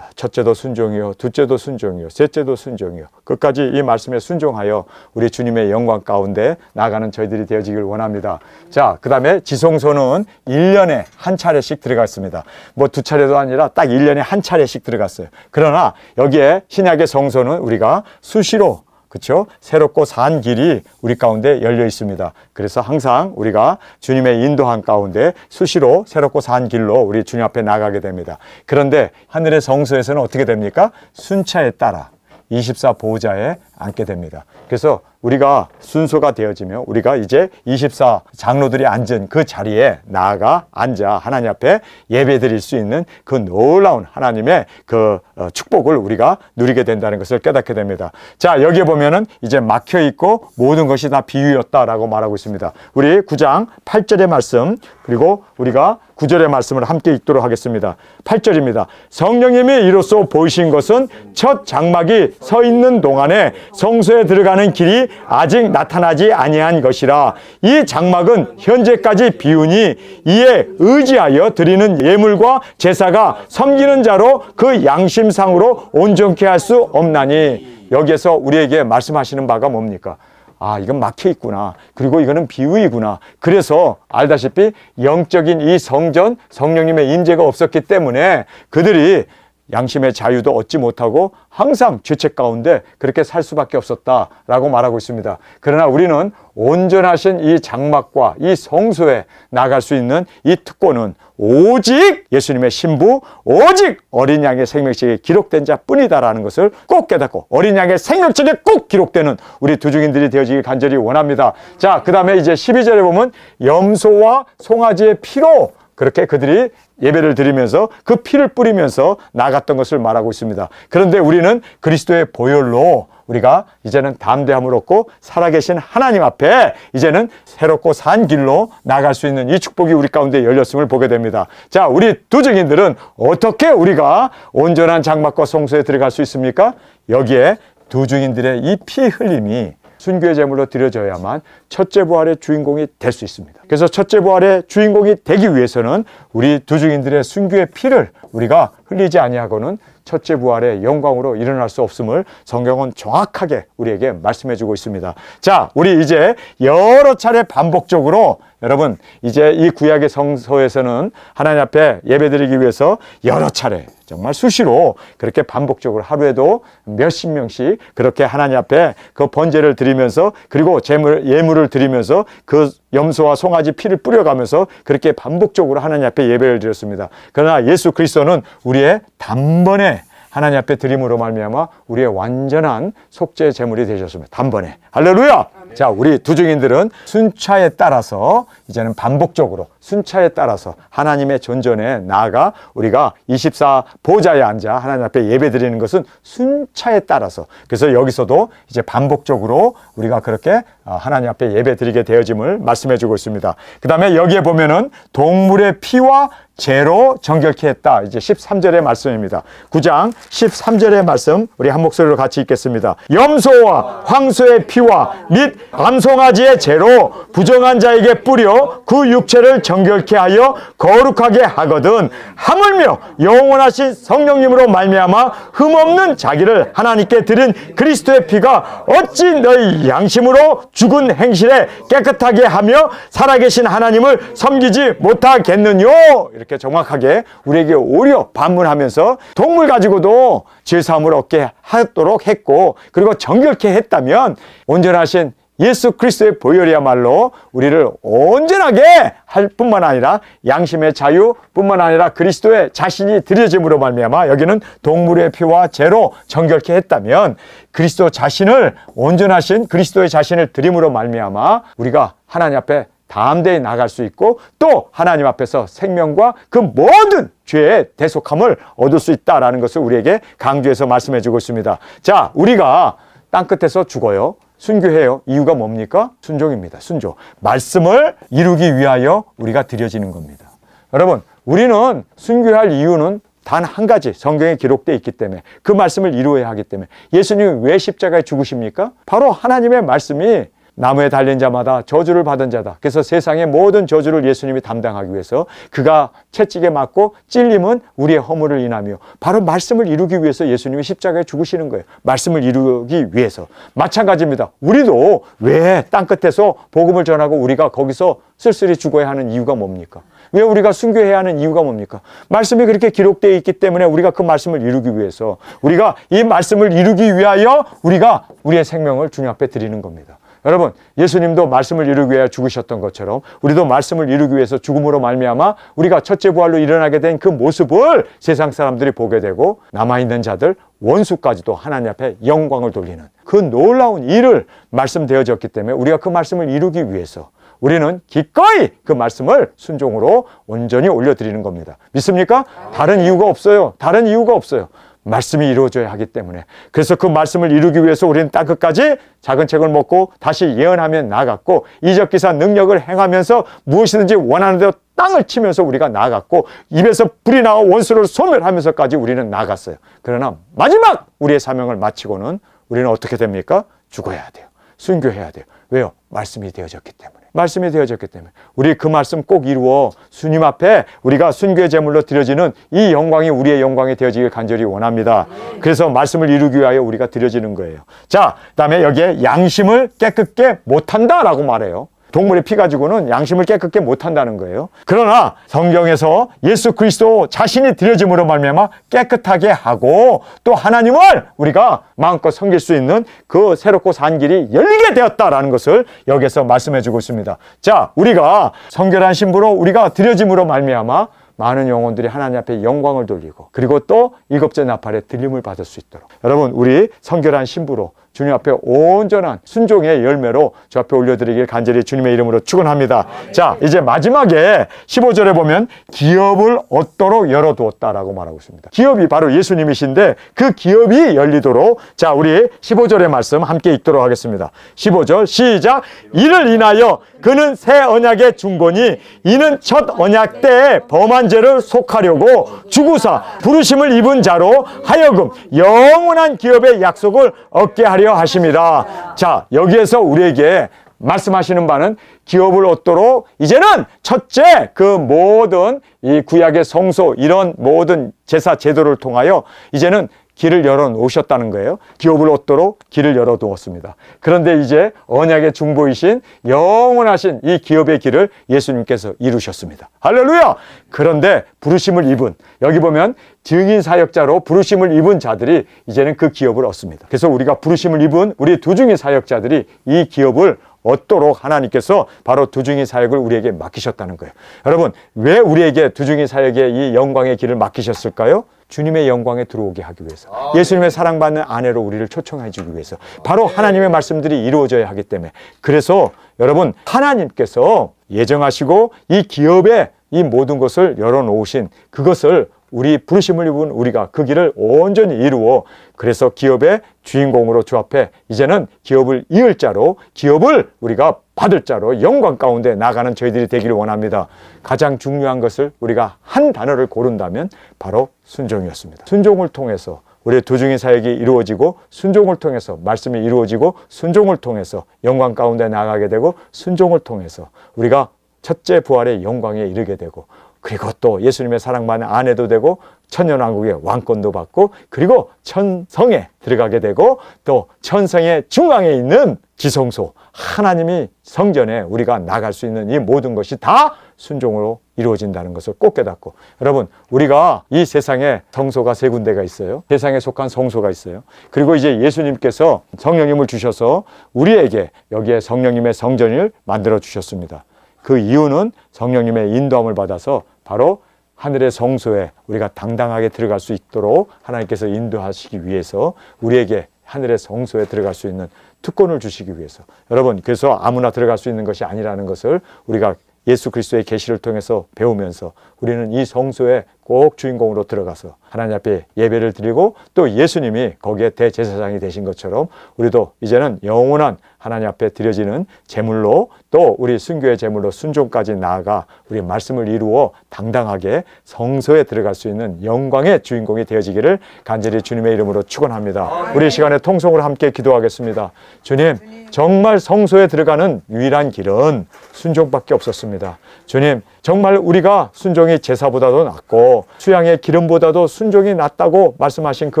첫째도 순종이요, 둘째도 순종이요, 셋째도 순종이요, 끝까지 이 말씀에 순종하여 우리 주님의 영광 가운데 나아가는 저희들이 되어지길 원합니다. 자, 그 다음에 지성소는 1년에 한 차례씩 들어갔습니다. 뭐 2차례도 아니라 딱 1년에 한 차례씩 들어갔어요. 그러나 여기에 신약의 성소는 우리가 수시로, 그렇죠? 새롭고 산 길이 우리 가운데 열려 있습니다. 그래서 항상 우리가 주님의 인도한 가운데 수시로 새롭고 산 길로 우리 주님 앞에 나가게 됩니다. 그런데 하늘의 성소에서는 어떻게 됩니까? 순차에 따라 24 보좌에 앉게 됩니다. 그래서 우리가 순서가 되어지며 우리가 이제 24 장로들이 앉은 그 자리에 나아가 앉아 하나님 앞에 예배 드릴 수 있는 그 놀라운 하나님의 그 축복을 우리가 누리게 된다는 것을 깨닫게 됩니다. 자, 여기에 보면은 이제 막혀 있고 모든 것이 다 비유였다라고 말하고 있습니다. 우리 9장 8절의 말씀, 그리고 우리가 9절의 말씀을 함께 읽도록 하겠습니다. 8절입니다. 성령님이 이로써 보이신 것은 첫 장막이 서 있는 동안에 성소에 들어가는 길이 아직 나타나지 아니한 것이라. 이 장막은 현재까지 비우니 이에 의지하여 드리는 예물과 제사가 섬기는 자로 그 양심상으로 온전케 할 수 없나니. 여기에서 우리에게 말씀하시는 바가 뭡니까? 아, 이건 막혀 있구나. 그리고 이거는 비유이구나. 그래서 알다시피 영적인 이 성전, 성령님의 임재가 없었기 때문에 그들이 양심의 자유도 얻지 못하고 항상 죄책 가운데 그렇게 살 수밖에 없었다라고 말하고 있습니다. 그러나 우리는 온전하신 이 장막과 이 성소에 나갈 수 있는 이 특권은 오직 예수님의 신부, 오직 어린 양의 생명책에 기록된 자뿐이다라는 것을 꼭 깨닫고 어린 양의 생명책에 꼭 기록되는 우리 두중인들이 되어지길 간절히 원합니다. 자, 그 다음에 이제 12절에 보면 염소와 송아지의 피로 그렇게 그들이 예배를 드리면서 그 피를 뿌리면서 나갔던 것을 말하고 있습니다. 그런데 우리는 그리스도의 보혈로 우리가 이제는 담대함을 얻고 살아계신 하나님 앞에 이제는 새롭고 산 길로 나갈 수 있는 이 축복이 우리 가운데 열렸음을 보게 됩니다. 자, 우리 두증인들은 어떻게 우리가 온전한 장막과 성소에 들어갈 수 있습니까? 여기에 두증인들의 이 피 흘림이 순교의 제물로 드려져야만 첫째 부활의 주인공이 될 수 있습니다. 그래서 첫째 부활의 주인공이 되기 위해서는 우리 두중인들의 순교의 피를 우리가 흘리지 아니하고는 첫째 부활의 영광으로 일어날 수 없음을 성경은 정확하게 우리에게 말씀해 주고 있습니다. 자, 우리 이제 여러 차례 반복적으로 여러분 이제 이 구약의 성소에서는 하나님 앞에 예배드리기 위해서 여러 차례 정말 수시로 그렇게 반복적으로 하루에도 몇십 명씩 그렇게 하나님 앞에 그 번제를 드리면서 그리고 예물을 드리면서 그 염소와 송아지 피를 뿌려가면서 그렇게 반복적으로 하나님 앞에 예배를 드렸습니다. 그러나 예수 그리스도는 우리의 단번에 하나님 앞에 드림으로 말미암아 우리의 완전한 속죄 제물이 되셨습니다. 단번에. 할렐루야! 자, 우리 두중인들은 순차에 따라서 이제는 반복적으로 순차에 따라서 하나님의 전전에 나아가 우리가 24보좌에 앉아 하나님 앞에 예배 드리는 것은 순차에 따라서, 그래서 여기서도 이제 반복적으로 우리가 그렇게 하나님 앞에 예배 드리게 되어짐을 말씀해 주고 있습니다. 그 다음에 여기에 보면은 동물의 피와 죄로 정결케 했다. 이제 13절의 말씀입니다. 9장 13절의 말씀 우리 한 목소리로 같이 읽겠습니다. 염소와 황소의 피와 및 암송아지의 죄로 부정한 자에게 뿌려 그 육체를 정결케 하여 거룩하게 하거든 하물며 영원하신 성령님으로 말미암아 흠없는 자기를 하나님께 드린 그리스도의 피가 어찌 너희 양심으로 죽은 행실에 깨끗하게 하며 살아계신 하나님을 섬기지 못하겠느뇨. 이렇게 정확하게 우리에게 오히려 반문하면서 동물 가지고도 죄사함을 얻게 하도록 했고, 그리고 정결케 했다면 온전하신 예수 그리스도의 보혈이야말로 우리를 온전하게 할 뿐만 아니라 양심의 자유 뿐만 아니라 그리스도의 자신이 드려짐으로 말미암아 여기는 동물의 피와 죄로 정결케 했다면 그리스도 자신을, 온전하신 그리스도의 자신을 드림으로 말미암아 우리가 하나님 앞에 담대히 나갈 수 있고 또 하나님 앞에서 생명과 그 모든 죄의 대속함을 얻을 수 있다는 것을 우리에게 강조해서 말씀해 주고 있습니다. 자, 우리가 땅끝에서 죽어요. 순교해요. 이유가 뭡니까? 순종입니다. 순종. 말씀을 이루기 위하여 우리가 드려지는 겁니다. 여러분, 우리는 순교할 이유는 단 한 가지, 성경에 기록되어 있기 때문에, 그 말씀을 이루어야 하기 때문에. 예수님이 왜 십자가에 죽으십니까? 바로 하나님의 말씀이 나무에 달린 자마다 저주를 받은 자다. 그래서 세상의 모든 저주를 예수님이 담당하기 위해서 그가 채찍에 맞고 찔림은 우리의 허물을 인하며 바로 말씀을 이루기 위해서 예수님이 십자가에 죽으시는 거예요. 말씀을 이루기 위해서. 마찬가지입니다. 우리도 왜 땅끝에서 복음을 전하고 우리가 거기서 쓸쓸히 죽어야 하는 이유가 뭡니까? 왜 우리가 순교해야 하는 이유가 뭡니까? 말씀이 그렇게 기록되어 있기 때문에 우리가 그 말씀을 이루기 위해서, 우리가 이 말씀을 이루기 위하여 우리가 우리의 생명을 주님 앞에 드리는 겁니다. 여러분, 예수님도 말씀을 이루기 위해 죽으셨던 것처럼 우리도 말씀을 이루기 위해서 죽음으로 말미암아 우리가 첫째 부활로 일어나게 된 그 모습을 세상 사람들이 보게 되고 남아있는 자들, 원수까지도 하나님 앞에 영광을 돌리는 그 놀라운 일을 말씀되어졌기 때문에 우리가 그 말씀을 이루기 위해서 우리는 기꺼이 그 말씀을 순종으로 온전히 올려드리는 겁니다. 믿습니까? 다른 이유가 없어요. 다른 이유가 없어요. 말씀이 이루어져야 하기 때문에. 그래서 그 말씀을 이루기 위해서 우리는 땅끝까지 작은 책을 먹고 다시 예언하며 나아갔고, 이적기사 능력을 행하면서 무엇이든지 원하는 대로 땅을 치면서 우리가 나아갔고, 입에서 불이 나와 원수를 소멸하면서까지 우리는 나아갔어요. 그러나 마지막 우리의 사명을 마치고는 우리는 어떻게 됩니까? 죽어야 돼요. 순교해야 돼요. 왜요? 말씀이 되어졌기 때문에. 말씀이 되어졌기 때문에. 우리 그 말씀 꼭 이루어 주님 앞에 우리가 순교의 제물로 드려지는 이 영광이 우리의 영광이 되어지길 간절히 원합니다. 그래서 말씀을 이루기 위하여 우리가 드려지는 거예요. 자, 그 다음에 여기에 양심을 깨끗게 못한다라고 말해요. 동물의 피 가지고는 양심을 깨끗게 못한다는 거예요. 그러나 성경에서 예수 그리스도 자신이 드려짐으로 말미암아 깨끗하게 하고 또 하나님을 우리가 마음껏 섬길 수 있는 그 새롭고 산 길이 열리게 되었다라는 것을 여기서 말씀해 주고 있습니다. 자, 우리가 성결한 신부로 우리가 드려짐으로 말미암아 많은 영혼들이 하나님 앞에 영광을 돌리고 그리고 또 일곱째 나팔에 들림을 받을 수 있도록, 여러분, 우리 성결한 신부로 주님 앞에 온전한 순종의 열매로 주 앞에 올려드리길 간절히 주님의 이름으로 축원합니다. 자, 이제 마지막에 15절에 보면 기업을 얻도록 열어두었다라고 말하고 있습니다. 기업이 바로 예수님이신데 그 기업이 열리도록, 자, 우리 15절의 말씀 함께 읽도록 하겠습니다. 15절 시작. 이를 인하여 그는 새 언약의 중보니 이는 첫 언약 때에 범한 죄를 속하려고 죽으사 부르심을 입은 자로 하여금 영원한 기업의 약속을 얻게 하려 하십니다. 자, 여기에서 우리에게 말씀하시는 바는 기업을 얻도록 이제는 첫째 그 모든 이 구약의 성소 이런 모든 제사 제도를 통하여 이제는 길을 열어놓으셨다는 거예요. 기업을 얻도록 길을 열어두었습니다. 그런데 이제 언약의 중보이신 영원하신 이 기업의 길을 예수님께서 이루셨습니다. 할렐루야! 그런데 부르심을 입은, 여기 보면 증인 사역자로 부르심을 입은 자들이 이제는 그 기업을 얻습니다. 그래서 우리가 부르심을 입은 우리 두중인 사역자들이 이 기업을 얻도록 하나님께서 바로 두중이 사역을 우리에게 맡기셨다는 거예요. 여러분, 왜 우리에게 두중이 사역의 이 영광의 길을 맡기셨을까요? 주님의 영광에 들어오게 하기 위해서, 예수님의 사랑받는 아내로 우리를 초청해 주기 위해서, 바로 하나님의 말씀들이 이루어져야 하기 때문에. 그래서 여러분, 하나님께서 예정하시고 이 기업에 이 모든 것을 열어놓으신 그것을 우리 부르심을 입은 우리가 그 길을 온전히 이루어, 그래서 기업의 주인공으로 주 앞에 이제는 기업을 이을 자로, 기업을 우리가 받을 자로 영광 가운데 나가는 저희들이 되기를 원합니다. 가장 중요한 것을 우리가 한 단어를 고른다면 바로 순종이었습니다. 순종을 통해서 우리의 두중이 사역이 이루어지고, 순종을 통해서 말씀이 이루어지고, 순종을 통해서 영광 가운데 나가게 되고, 순종을 통해서 우리가 첫째 부활의 영광에 이르게 되고, 그리고 또 예수님의 사랑받는 아내도 되고, 천년왕국의 왕권도 받고, 그리고 천성에 들어가게 되고, 또 천성의 중앙에 있는 지성소, 하나님이 성전에 우리가 나갈 수 있는 이 모든 것이 다 순종으로 이루어진다는 것을 꼭 깨닫고, 여러분, 우리가 이 세상에 성소가 3군데가 있어요. 세상에 속한 성소가 있어요. 그리고 이제 예수님께서 성령님을 주셔서 우리에게 여기에 성령님의 성전을 만들어 주셨습니다. 그 이유는 성령님의 인도함을 받아서 바로 하늘의 성소에 우리가 당당하게 들어갈 수 있도록 하나님께서 인도하시기 위해서 우리에게 하늘의 성소에 들어갈 수 있는 특권을 주시기 위해서. 여러분, 그래서 아무나 들어갈 수 있는 것이 아니라는 것을 우리가 예수 그리스도의 계시를 통해서 배우면서 우리는 이 성소에 꼭 주인공으로 들어가서 하나님 앞에 예배를 드리고, 또 예수님이 거기에 대제사장이 되신 것처럼 우리도 이제는 영원한 하나님 앞에 드려지는 제물로, 또 우리 순교의 제물로 순종까지 나아가 우리 말씀을 이루어 당당하게 성소에 들어갈 수 있는 영광의 주인공이 되어지기를 간절히 주님의 이름으로 축원합니다. 우리 시간에 통성으로 함께 기도하겠습니다. 주님, 정말 성소에 들어가는 유일한 길은 순종밖에 없었습니다. 주님, 정말 우리가 순종이 제사보다도 낫고 수양의 기름보다도 순종이 낫다고 말씀하신 그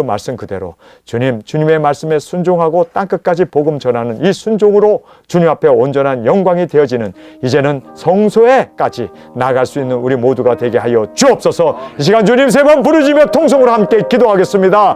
말씀 그대로 주님, 주님의 말씀에 순종하고 땅끝까지 복음 전하는 이 순종으로 주님 앞에 온전한 영광이 되어지는 이제는 성소에까지 나갈 수 있는 우리 모두가 되게 하여 주옵소서. 이 시간 주님 3번 부르짖으며 통성으로 함께 기도하겠습니다.